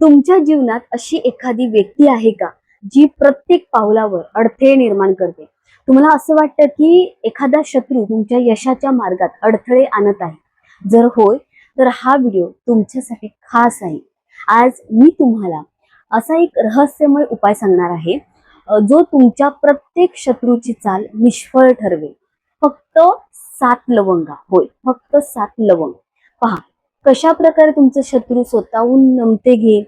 तुमच्या जीवनात अशी एखादी व्यक्ती आहे का जी प्रत्येक पावलावर अडथळे निर्माण करते? तुम्हाला असं वाटतं की एखादा शत्रू तुमच्या यशाच्या मार्गात अडथळे आणत आहे? जर होय, तर हा व्हिडिओ तुमच्यासाठी खास आहे. आज मी तुम्हाला असा एक रहस्यमय उपाय सांगणार आहे, जो तुमच्या प्रत्येक शत्रूची चाल निष्फळ ठरवेल. फक्त 7 लवंगा. होय, फक्त 7 लवंग. पहा कशा प्रकारे तुमचे शत्रू स्वतःहून नमते घे.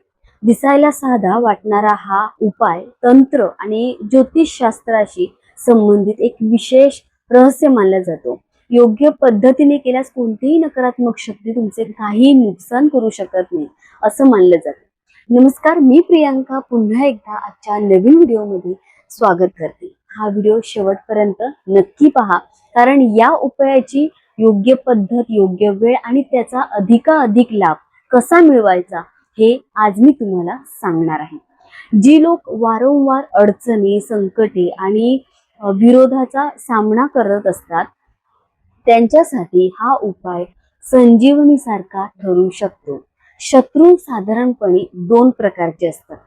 दिसायला साधा वाटणारा हा उपाय तंत्र आणि ज्योतिषशास्त्राशी संबंधित एक विशेष रहस्य मानला जातो. योग्य पद्धतीने केल्यास कोणतीही नकारात्मक शक्ती तुमचे काही नुकसान करू शकत नाही असं मानलं जातं. नमस्कार, मी प्रियांका पुन्हा एकदा आजच्या नवीन व्हिडिओमध्ये स्वागत करते. हा व्हिडिओ शेवटपर्यंत नक्की पहा, कारण या उपायाची योग्य पद्धत, योग्य वेळ आणि त्याचा अधिकाधिक लाभ कसा मिळवायचा हे आज मी तुम्हाला सांगणार आहे. जी लोक वारंवार अडचणी, संकटे आणि विरोधाचा सामना करत असतात त्यांच्यासाठी हा उपाय संजीवनी सारखा ठरू शकतो. शत्रू साधारणपणे 2 प्रकारचे असतात.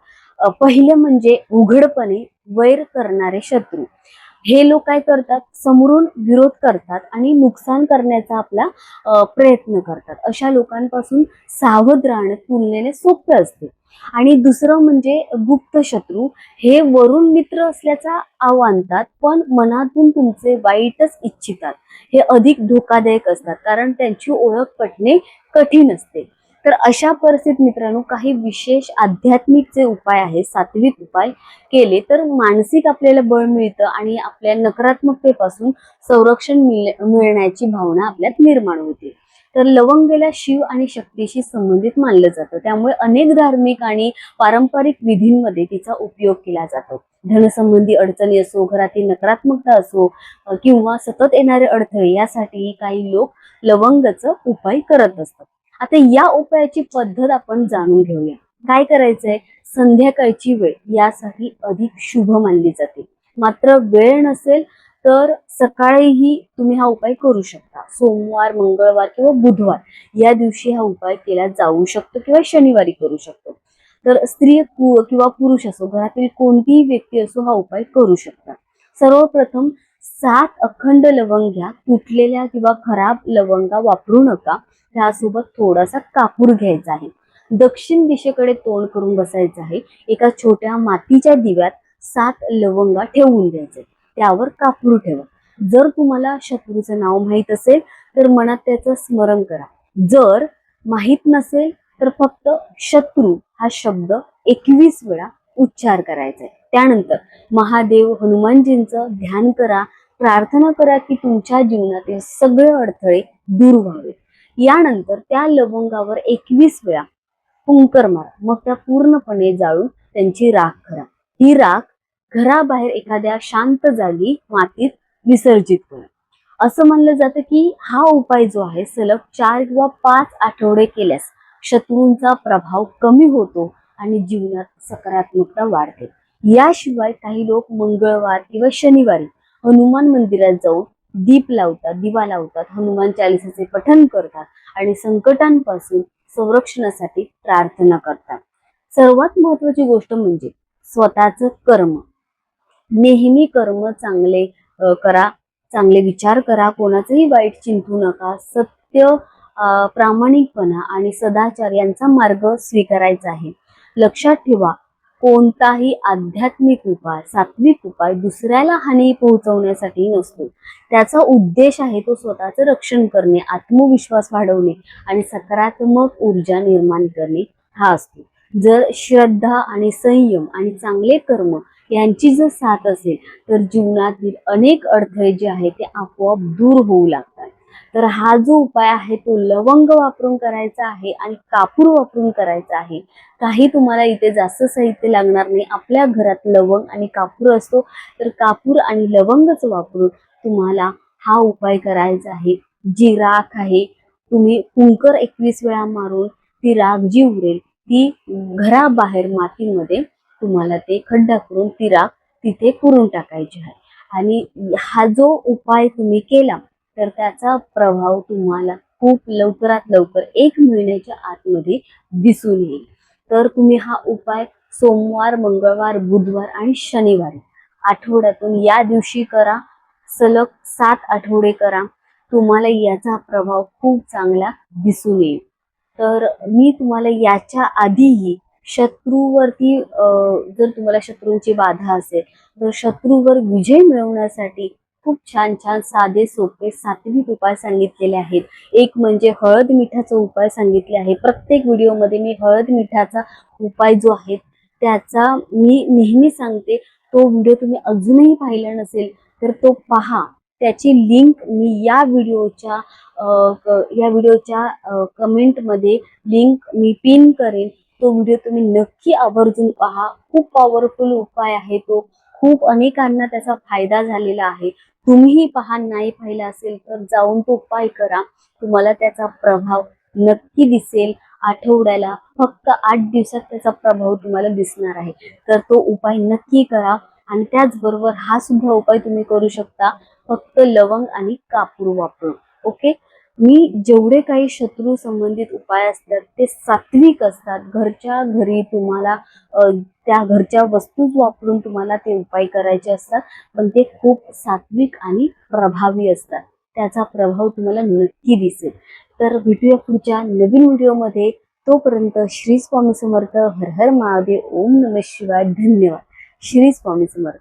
पहिले म्हणजे उघडपणे वैर करणारे शत्रू. हे लोक काय करतात? समोरून विरोध करतात आणि नुकसान करण्याचा आपला प्रयत्न करतात. अशा लोकांपासून सावध राहणं तुलनेने सोपं असते. आणि दुसरं म्हणजे गुप्त शत्रू. हे वरून मित्र असल्याचा आव आणतात, पण मनातून तुमचे वाईटच इच्छितात. हे अधिक धोकादायक असतात, कारण त्यांची ओळख पटणे कठीण असते. तर अशा परिस्थितीत मित्रांनो, काही विशेष आध्यात्मिक जे उपाय आहेत, सात्विक उपाय केले तर मानसिक आपल्याला बळ मिळतं आणि आपल्या नकारात्मकतेपासून संरक्षण मिळण्याची भावना आपल्यात निर्माण होते. तर लवंगेला शिव आणि शक्तीशी संबंधित मानलं जातं. त्यामुळे अनेक धार्मिक आणि पारंपरिक विधींमध्ये तिचा उपयोग केला जातो. धनसंबंधी अडचणी असो, घरातील नकारात्मकता असो किंवा सतत येणारे अडथळे, यासाठी काही लोक लवंगाचा उपाय करत असतात. आता या उपायाची पद्धत आपण जाणून घेऊया. काय करायचंय? संध्याकाळची वेळ यासाठी अधिक शुभ मानली जाते. मात्र वेळ नसेल तर सकाळीही तुम्ही हा उपाय करू शकता. सोमवार, मंगळवार किंवा बुधवार या दिवशी हा उपाय केला जाऊ शकतो किंवा शनिवारी करू शकतो. तर स्त्री किंवा पुरुष असो, घरातील कोणतीही व्यक्ती असो हा उपाय करू शकतात. सर्वप्रथम 7 अखंड लवंग घ्या. तुटलेल्या किंवा खराब लवंगा वापरू नका. त्यासोबत थोडासा कापूर घ्यायचा आहे. दक्षिण दिशेकडे तोंड करून बसायचं आहे. एका छोट्या मातीच्या दिव्यात 7 लवंगा ठेवून द्यायचे. त्यावर कापूर ठेवा. जर तुम्हाला शत्रूचं नाव माहीत असेल तर मनात त्याचं स्मरण करा. जर माहीत नसेल तर फक्त शत्रू हा शब्द 21 वेळा उच्चार करायचा आहे. त्यानंतर महादेव, हनुमानजींचं ध्यान करा. प्रार्थना करा की तुमच्या जीवनातील सगळे अडथळे दूर व्हावे. यानंतर त्या लवंगावर 21 वेळा फुंकर मारा. मग त्या पूर्णपणे जाळून त्यांची राख करा. ही राख घराबाहेर एखाद्या शांत जागी मातीत विसर्जित करा. असं म्हणलं जातं की हा उपाय जो आहे सलग 4 किंवा 5 आठवडे केल्यास शत्रूंचा प्रभाव कमी होतो आणि जीवनात सकारात्मकता वाढते. याशिवाय काही लोक मंगळवार किंवा शनिवारी हनुमान मंदिरात जाऊन दिवा लावतात, हनुमान चालिसाचे पठण करतात आणि संकटांपासून संरक्षणासाठी प्रार्थना करतात. सर्वात महत्वाची गोष्ट म्हणजे स्वतःचं कर्म. नेहमी कर्म चांगले करा, चांगले विचार करा, कोणाचंही वाईट चिंतू नका. सत्य, प्रामाणिकपणा आणि सदाचार यांचा मार्ग स्वीकारायचा आहे. लक्षात ठेवा, कोणताही आध्यात्मिक उपाय, सात्विक उपाय दुसऱ्याला हानी पोहोचवण्यासाठी नसतो. त्याचा उद्देश आहे तो स्वतःचं रक्षण करणे, आत्मविश्वास वाढवणे आणि सकारात्मक ऊर्जा निर्माण करणे हा असतो. जर श्रद्धा आणि संयम आणि चांगले कर्म यांची जर साथ असेल तर जीवनातील अनेक अडथळे जे आहेत ते आपोआप दूर होऊ लागतात. तर हा जो उपाय आहे तो लवंग वापरून करायचा आहे आणि कापूर वापरून करायचा आहे. काही तुम्हाला इथे जास्त साहित्य लागणार नाही. आपल्या घरात लवंग आणि कापूर असतो, तर कापूर आणि लवंगच वापरून तुम्हाला हा उपाय करायचा आहे. जी राख आहे तुम्ही फुंकर 21 वेळा मारून ती राख जी उरेल ती घराबाहेर मातीमध्ये तुम्हाला ते खड्डा करून ती राख तिथे पुरून टाकायची आहे. आणि हा जो उपाय तुम्ही केला तर त्याचा प्रभाव तुम्हाला खूप लवकरात लवकर 1 महिन्याच्या आतमध्ये दिसून येईल. तर तुम्ही हा उपाय सोमवार, मंगळवार, बुधवार आणि शनिवारी आठवड्यातून या दिवशी करा. सलग 7 आठवडे करा. तुम्हाला याचा प्रभाव खूप चांगला दिसून येईल. तर मी तुम्हाला याच्या आधीही शत्रूवरती जर तुम्हाला शत्रूंची बाधा असेल तर शत्रूवर विजय मिळवण्यासाठी खूप छान छान साधे सोपे सात्विक उपाय सांगितलेले आहेत. एक म्हणजे हळद मिठाचा उपाय सांगितले आहे. प्रत्येक व्हिडिओमध्ये मी हळद मिठाचा उपाय जो आहे त्याचा मी नेहमी सांगते. तो व्हिडिओ तुम्ही अजूनही पाहिला नसेल तर तो पहा. त्याची लिंक मी या व्हिडिओच्या कमेंटमध्ये लिंक मी पिन करेन. तो व्हिडिओ तुम्ही नक्की आवर्जून पहा. खूप पॉवरफुल उपाय आहे तो. खूप अनेकांना त्याचा फायदा झालेला आहे. तुम्हीही पहा. नाही पाहिला असेल तर जाऊन तो उपाय करा. तुम्हाला त्याचा प्रभाव नक्की दिसेल. आठवड्याला फक्त 8 दिवसात त्याचा प्रभाव तुम्हाला दिसणार आहे. तर तो उपाय नक्की करा. आणि त्याचबरोबर हा सुद्धा उपाय तुम्ही करू शकता फक्त लवंग आणि कापूर वापरून. ओके. मी जेवढे काही शत्रू संबंधित उपाय असतात ते सात्विक असतात. घरच्या घरी तुम्हाला त्या घरच्या वस्तूच वापरून तुम्हाला ते उपाय करायचे असतात. पण ते खूप सात्विक आणि प्रभावी असतात. त्याचा प्रभाव तुम्हाला नक्की दिसेल. तर भेटूया पुढच्या नवीन व्हिडिओमध्ये. तोपर्यंत श्री स्वामी समर्थ. हर हर महादेव. ओम नमः शिवाय. धन्यवाद. श्री स्वामी समर्थ.